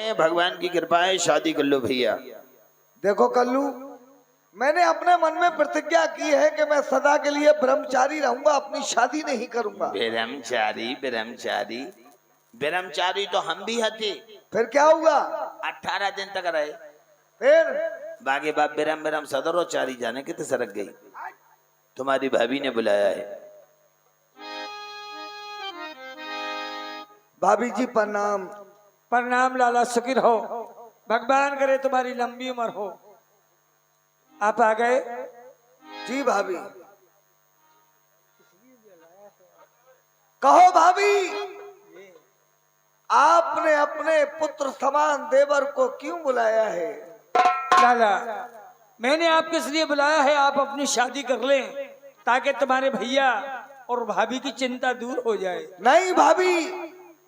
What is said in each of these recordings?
हैं भगवान की कृपा है, शादी कर लो भैया। देखो कल्लू, मैंने अपने मन में प्रतिज्ञा की है कि मैं सदा के लिए ब्रह्मचारी रहूंगा, अपनी शादी नहीं करूंगा। ब्रह्मचारी ब्रह्मचारी ब्रह्मचारी तो हम भी हथे। फिर क्या हुआ? 18 दिन तक रहे, फिर बागे बाप बेरम बेरम सदर और चारी जाने कितने सरक गई। तुम्हारी भाभी ने बुलाया है। भाभी जी प्रणाम। प्रणाम लाला, सुखी रहो, भगवान करे तुम्हारी लंबी उम्र हो। आप आ गए? जी भाभी। कहो भाभी, आपने अपने पुत्र समान देवर को क्यों बुलाया है? लाला, मैंने आपको इसलिए बुलाया है, आप अपनी शादी कर लें ताकि तुम्हारे भैया और भाभी की चिंता दूर हो जाए। नहीं भाभी,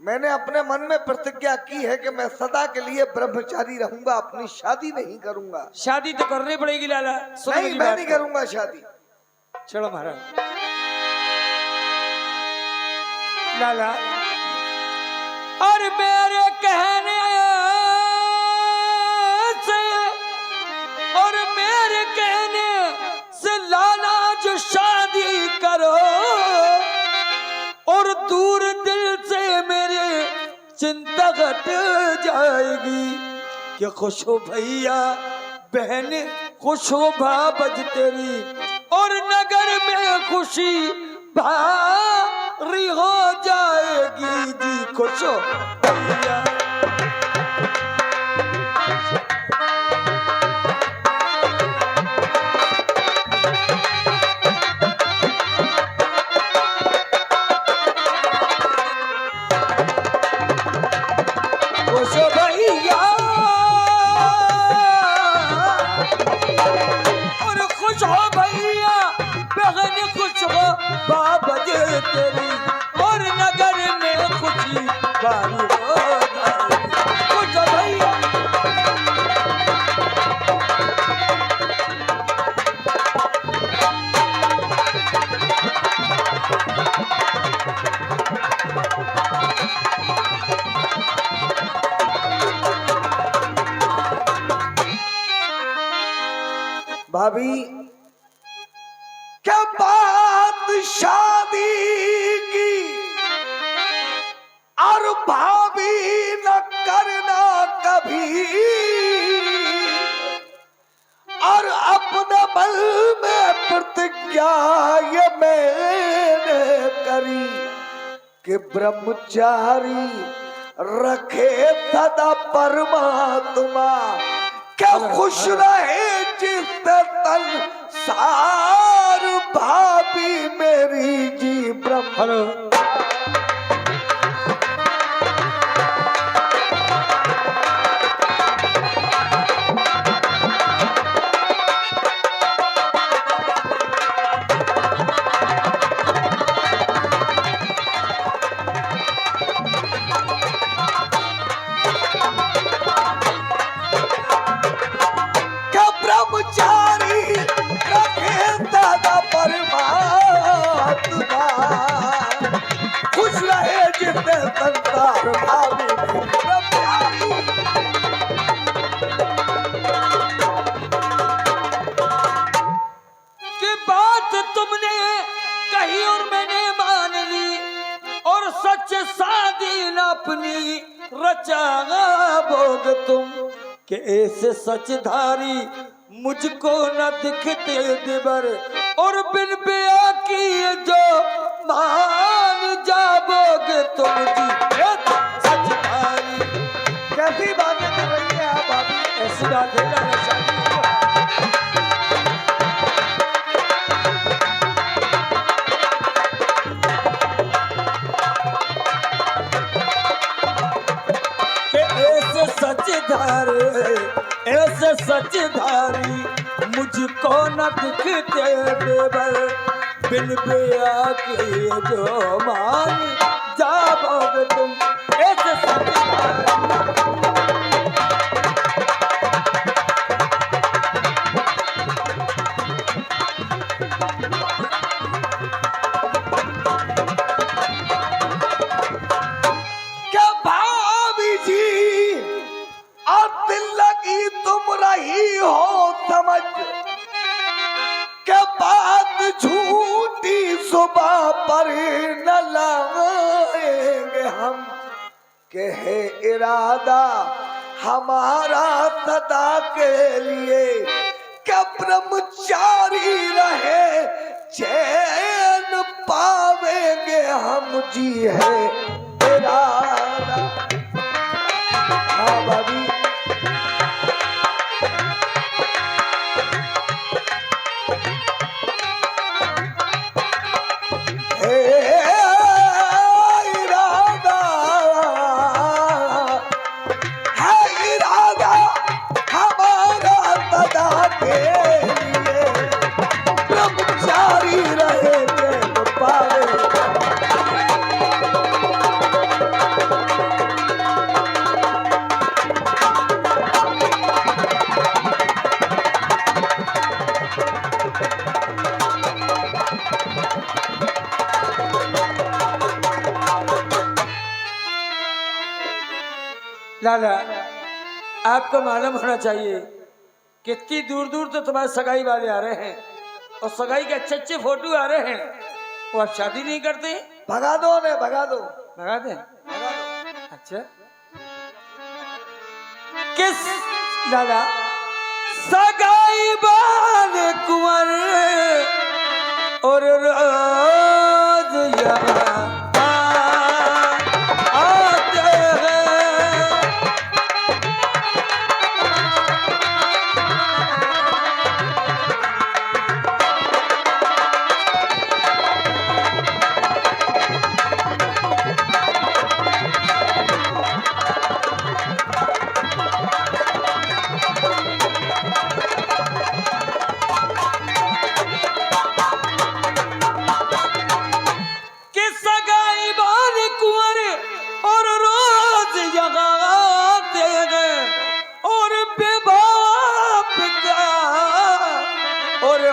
मैंने अपने मन में प्रतिज्ञा की है कि मैं सदा के लिए ब्रह्मचारी रहूंगा, अपनी शादी नहीं करूंगा। शादी तो करनी पड़ेगी लाला। सुनो नहीं, मेरी मैं बात नहीं को। करूंगा शादी। चलो महाराज। लाला, और मेरे कहने से और मेरे कहने से लाला जो शादी करो और दूर दिल से मेरे चिंता घट जाएगी। कि खुश हो भैया बहन, खुश हो भाबज तेरी, और नगर में खुशी भारी हो जाएगी। जी खुश हो भैया। खुश हो भैया और खुश हो भैया बहन, खुश हो बाबज तेरी, और नगर में खुशी भारी हो जाएगी। खुश हो भैया। भाभी, क्या बात शादी की, और भाभी न करना कभी, और अपने बल में प्रतिज्ञा ये मैंने करी कि ब्रह्मचारी रखे सदा परमात्मा। क्या खुश रहे जिस तन सार भाभी मेरी जी ब्रह्म। हेलो, ब्रह्मचारी रखे सदा परमात्मा, खुश रहे जिसने संसार भावी ब्रह्मचारी। की बात तुमने कही और मैंने मान ली, और सच शादी न अपनी रचा भोग तुम। के ऐसे सचधारी मुझको न दिखते दिबर, और बिन ब्याह किए जो मान जाओगे तुम। जी सचधारी। कैसी बातें कर रही है आप भाभी? ऐसी बात है लाला शादी। ऐसे सचधारी मुझको न दिखते देवर, बिन ब्याह के जो मान जाओगे तुम। ऐसे सचधारी। क्या भाभी जी समझ के बात झूठी सुबह पर न लाएंगे हम, के है इरादा हमारा सदा के लिए, क्या ब्रह्मचारी रहे चैन पावेंगे हम, जी है इरादा। हाँ भाभी लाला, आपको मालूम होना चाहिए कितनी दूर दूर तो तुम्हारे सगाई वाले आ रहे हैं और सगाई के अच्छे अच्छे फोटो आ रहे हैं, वो आप शादी नहीं करते? भगा दो ने, भगा दो, भगा दे। भगा दो। अच्छा किस लाला सगाई वाले कुंवर और रोज यहाँ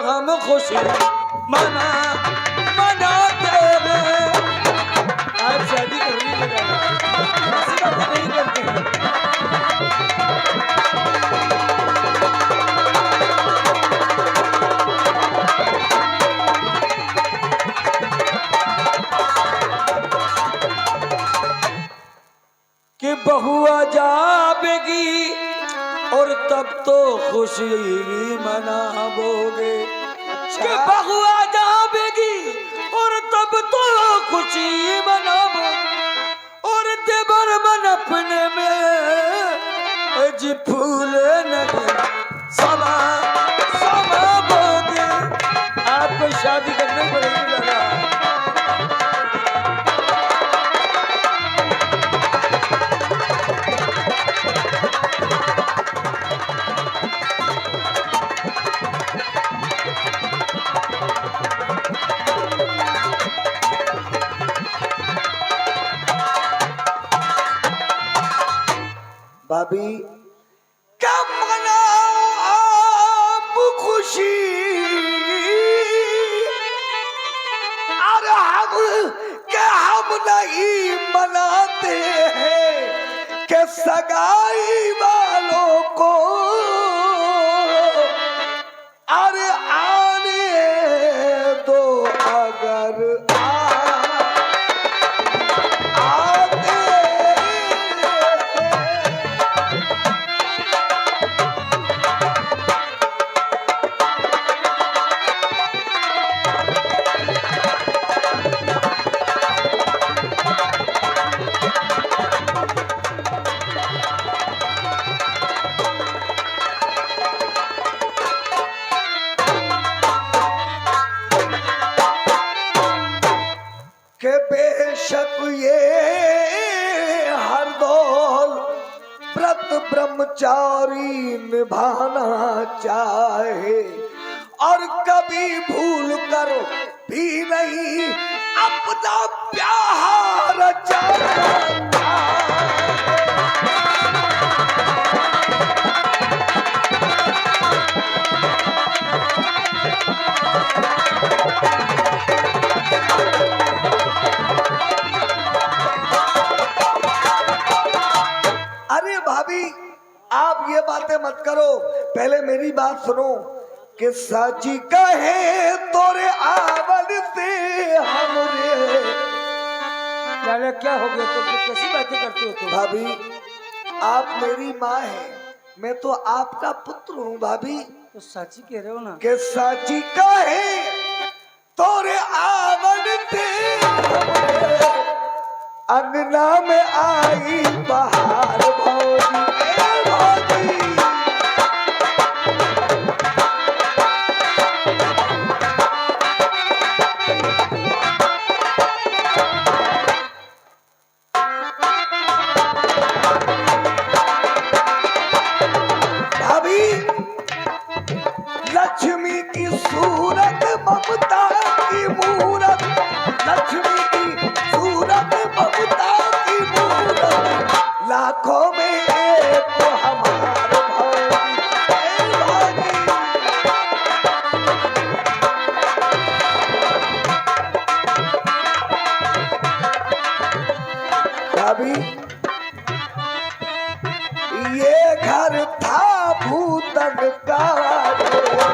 हम खुशी मना मनाते हैं। आप शादी करने लगा ऐसी बातें नहीं करते हैं। कि बहुआ जाएगी और तब तो खुशी मनाओगे। कि बहुआ जाएगी और तब तो खुशी मनाओगे और देवर मन अपने में जी फूल नहीं समा समा बोगे। आपको शादी करनी पड़ेगी लगा। भाभी क्या मनाओ आप खुशी, अरे हम नहीं मनाते हैं कि सगाई वालों को अरे आने दो अगर के बेशक ये हर दौल व्रत ब्रह्मचारी निभाना चाहे और कभी भूल कर भी नहीं अपना प्यार चाहे। अरे भाभी आप ये बातें मत करो, पहले मेरी बात सुनो। कि साची कहे तोरे आवन से हमरे। लाला क्या हो गया? तुम तो कैसी बातें करते हो तुम? भाभी आप मेरी माँ हैं, मैं तो आपका पुत्र हूँ भाभी। तो साची कह रहे हो ना? कि साची कहे तोरे आवन से हमरे, अंगना में आई बहार भौजी ए भौजी। भाभी लक्ष्मी की सूरत ममता की मूरत, लक्ष्मी की सूरत ममता की मूरत, लाखों में एक हमारे भौजी ए भौजी। भाभी ये घर था भूतन का डेरा,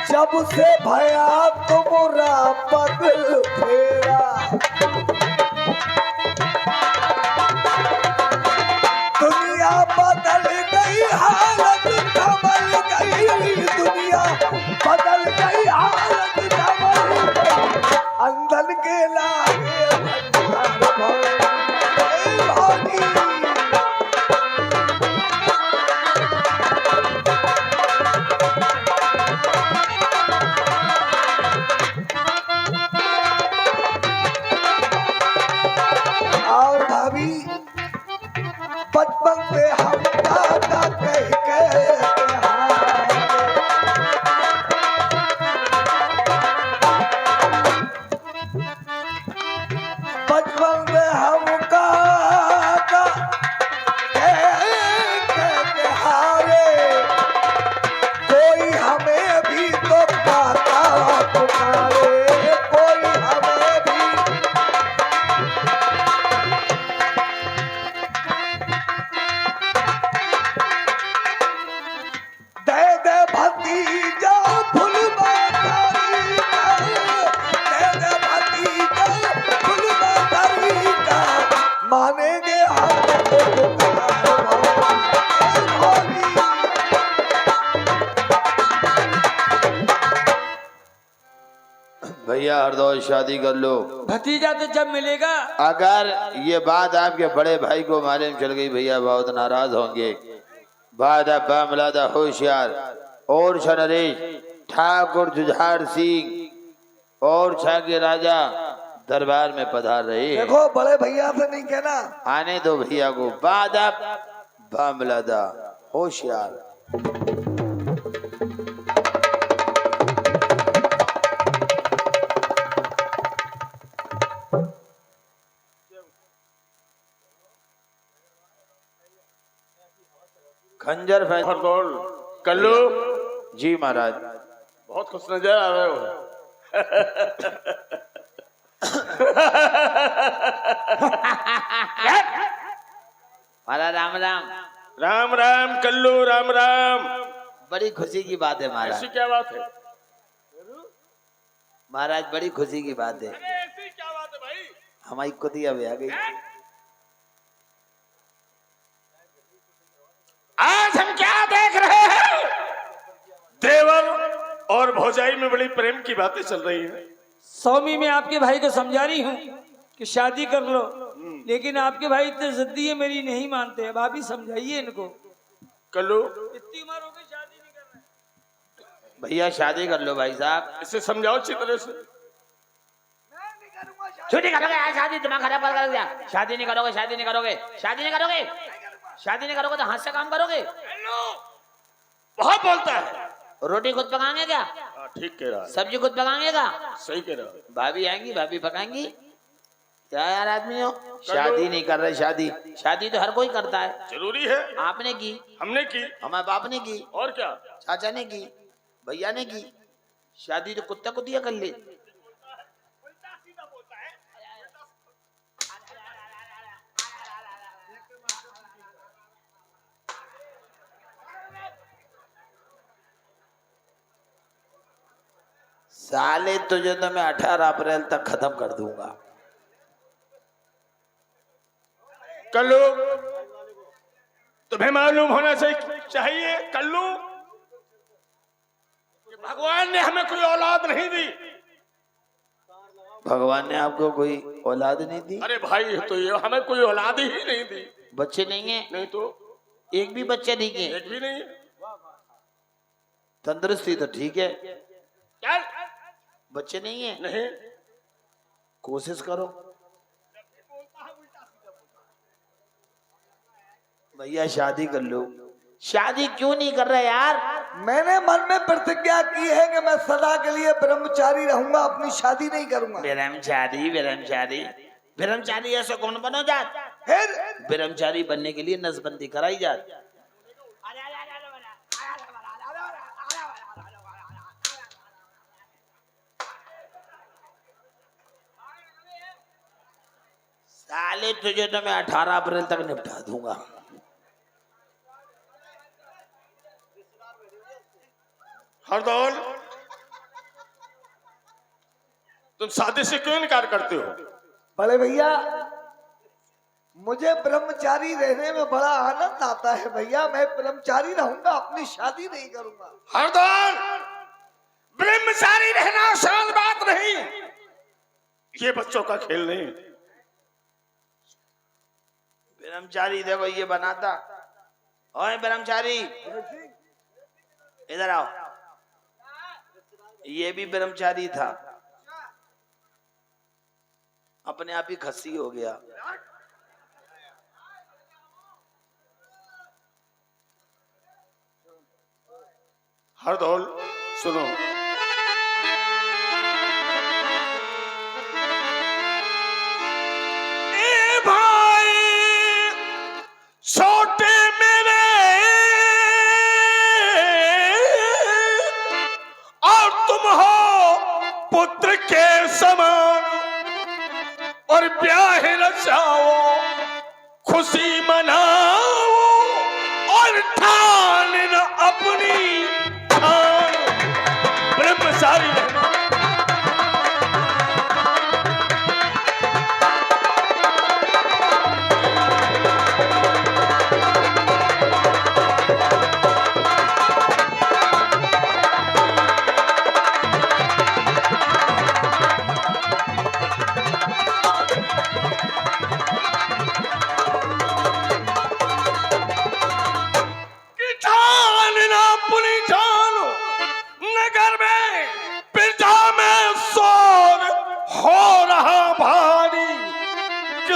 जब से भया तुमरा पगल फेरा, दुनिया बदल गई हालत संभल गई, दुनिया बदल गई हालत संभल गई, अंधन के लागे भंडार भौजी ए भौजी। और भाभी बचपन से हम दादा कह के बचपन में हम काका कह हारे, कोई हमें भी तो काका पुकारे, कोई हमें भी। दे दे भतीजा फुलबारी का, दे दे भतीजा फुलबारी का, मानेंगे हम भौजी। भैया हरदौल शादी कर लो। भतीजा तो जब मिलेगा। अगर ये बात आपके बड़े भाई को मालूम चल गई भैया बहुत नाराज होंगे। बाद बामलादा होशियार और नरेश ठाकुर जुझार सिंह और छा के राजा दरबार में पधार रहे हैं। देखो बड़े भैया से नहीं कहना, आने दो भैया को। बाद बामलादा होशियार। खंजर हरदौल कल्लू जी महाराज। बहुत खुश नजर आ रहे हो। महाराज राम राम। राम राम कल्लू राम राम। बड़ी खुशी की बात है महाराज। ऐसी क्या बात है? महाराज बड़ी खुशी की बात है। ऐसी क्या बात है भाई? हमारी कुतिया भी आ गई। आज हम क्या देख रहे हैं? देवर और भौजाई में बड़ी प्रेम की बातें चल रही हैं। स्वामी मैं आपके भाई को समझा रही हूँ कि शादी कर लो, लेकिन आपके भाई इतने जिद्दी है, मेरी नहीं मानते। अब आप ही समझाइए इनको। कल्लू इतनी उम्र हो गई शादी नहीं कर रहे। भैया शादी कर लो भाई साहब। इसे समझाओ अच्छी तरह से। छुट्टी करोगे यार, शादी दिमाग खराब कर दिया। शादी नहीं करोगे, शादी नहीं करोगे, शादी नहीं करोगे, शादी नहीं करोगे तो हाथ से काम करोगे। बहुत बोलता है। रोटी खुद पकाएंगे क्या? ठीक कह रहा है। सब्जी खुद पकाएंगे क्या? सही कह रहा है। भाभी आएंगी, भाभी पकाएंगी। क्या यार आदमी हो, शादी नहीं कर रहे। शादी शादी तो हर कोई करता है। जरूरी है। आपने की, हमने की, हमारे बाप ने की, और क्या? चाचा ने की, भैया ने की। शादी तो कुत्ता कुतिया कर ले। साले तुझे तो मैं 18 अप्रैल तक खत्म कर दूंगा। कल्लू, तुम्हें मालूम होना चाहिए कल्लू, कि भगवान ने हमें कोई औलाद नहीं दी। भगवान ने आपको कोई औलाद नहीं दी? अरे भाई, तो ये हमें कोई औलाद ही नहीं दी। बच्चे नहीं है? नहीं तो एक भी बच्चा नहीं है? एक भी नहीं है। तंदुरुस्ती तो ठीक है, क्या? बच्चे नहीं है? नहीं। कोशिश करो भैया, शादी कर लो। शादी क्यों नहीं कर रहे यार? मैंने मन में प्रतिज्ञा की है कि मैं सदा के लिए ब्रह्मचारी रहूंगा, अपनी शादी नहीं करूंगा। ब्रह्मचारी ब्रह्मचारी ब्रह्मचारी ऐसा कौन बनो जात? फिर ब्रह्मचारी बनने के लिए नसबंदी कराई जात। साले तुझे तो मैं 18 अप्रैल तक निपटा दूंगा। हरदौल, तुम शादी से क्यों इनकार करते हो? बड़े भैया, मुझे ब्रह्मचारी रहने में बड़ा आनंद आता है भैया। मैं ब्रह्मचारी रहूंगा, अपनी शादी नहीं करूंगा। हरदौल, ब्रह्मचारी रहना आसान बात नहीं, ये बच्चों का खेल नहीं। ब्रह्मचारी देखो ये बनाता। ओए ब्रह्मचारी, इधर आओ। ये भी ब्रह्मचारी था, अपने आप ही खस्सी हो गया। हरदौल सुनो, ए भाई छोटे मेरे और तुम हो पुत्र के समान, और ब्याह रचाओ, खुशी मनाओ, और ठान न अपनी ठान ब्रह्मचारी रहना।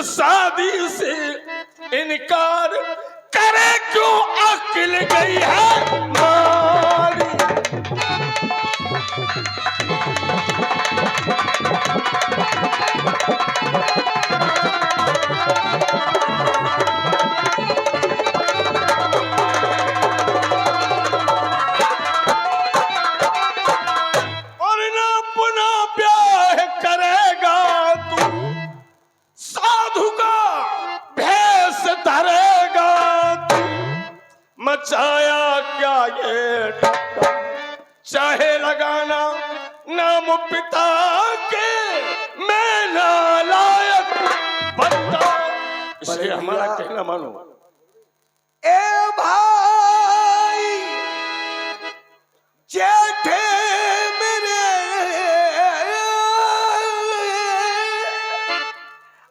शादी से इनकार करे क्यों अक्ल गई है मारी। और ना पुनः ब्याह करेगा तू, साधु का भेष धरेगा तू, मचाया क्या ये ठट्टा, चाहे लगाना नाम पिता के, मैं नालायक बंदा। इसलिए हमारा कहना मानो। ए भाई जेठे मेरे,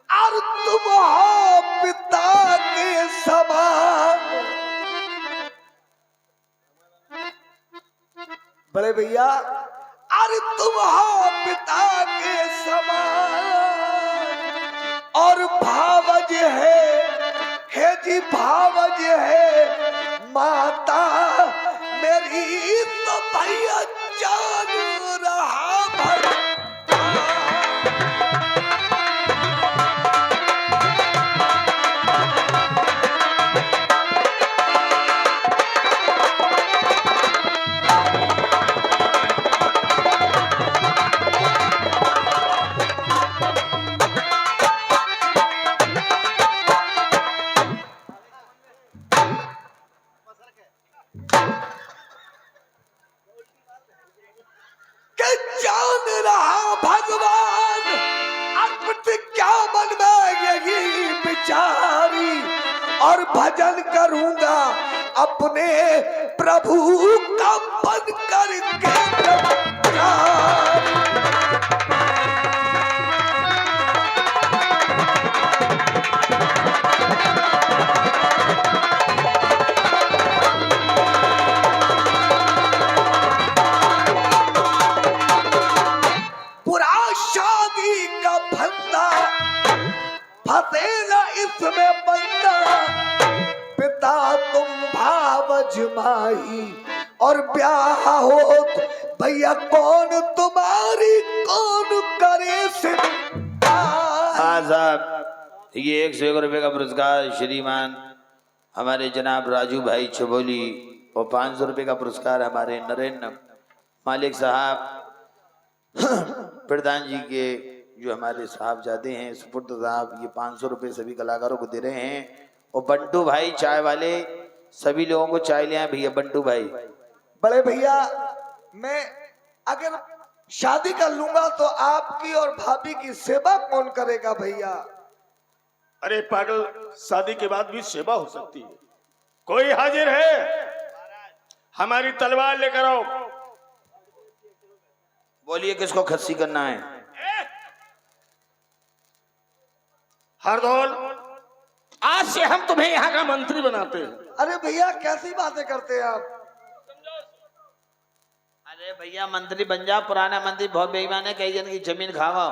और तुम हो पिता के समान। बड़े भैया, और तुम हो पिता के समान, और भावज है जी भावज है माता मेरी, तो भैया जान रहा भगता। और भजन करूंगा अपने प्रभु का बन करके फतेला इसमें बंदा पिता तुम भावज माही और ब्याह हो भैया कौन तुम्हारी कौन करे से। हाँ साहब, ये 101 रुपये का पुरस्कार श्रीमान हमारे जनाब राजू भाई चबोली और 500 रुपये का पुरस्कार हमारे नरेंद्र मालिक साहब प्रधान जी के जो हमारे साहबजादे हैं सुपुत्र साहब, ये 500 रुपये सभी कलाकारों को दे रहे हैं। और बंटू भाई चाय वाले सभी लोगों को चाय ले आए भैया। बंटू भाई बड़े भैया, मैं अगर शादी कर लूंगा तो आपकी और भाभी की सेवा कौन करेगा भैया? अरे पागल, शादी के बाद भी सेवा हो सकती है। कोई हाजिर है? हमारी तलवार लेकर आओ। बोलिए किसको खस्सी करना है? हरदौल, आज से हम तुम्हें यहाँ का मंत्री बनाते हैं। अरे भैया कैसी बातें करते हैं आप? अरे भैया मंत्री बन जा, पुराना मंत्री बहुत बेईमान है, कई जन की जमीन खावा,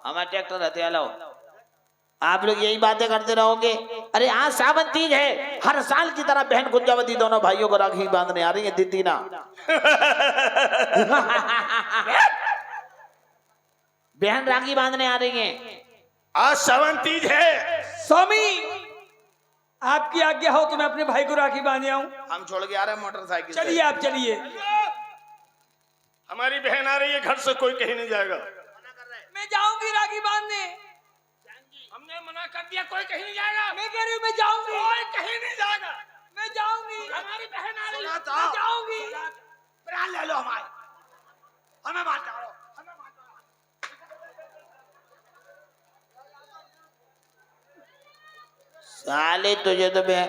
हमारा ट्रैक्टर हथिया लो। आप लोग यही बातें करते रहोगे। अरे आज सावन तीज है, हर साल की तरह बहन कुंजावती दोनों भाइयों को राखी बांधने आ रही है दीदी ना। बहन राखी बांधने आ रही है। आज सावन तीज है। स्वामी, आपकी आज्ञा हो तो मैं अपने भाई को राखी बांधे आऊं। हम छोड़ के आ रहे हैं मोटरसाइकिल। चलिए आप चलिए। हमारी बहन आ रही है, घर से कोई कहीं नहीं जाएगा। मैं जाऊंगी राखी बांधने। हमने मना कर दिया, कोई कहीं नहीं जाएगा। मैं कह रही हूँ मैं जाऊंगी। कोई कहीं नहीं जाएगा। मैं जाऊंगी। हमारी बहन आ रही है, मैं जाऊंगी। प्राण ले लो हमारे, हमें मार डालो। साले तुझे तो मैं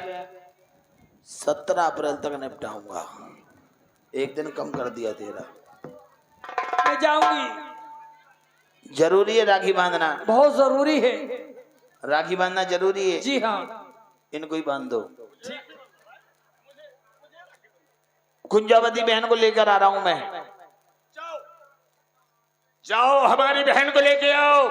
17 अप्रैल तक निपटाऊंगा, एक दिन कम कर दिया तेरा। मैं जाऊंगी। जरूरी है राखी बांधना? बहुत जरूरी है। राखी बांधना जरूरी है? जी हाँ। इनको ही बांध दो। कुंजावती बहन को लेकर आ रहा हूं मैं। जाओ, हमारी बहन को लेके आओ।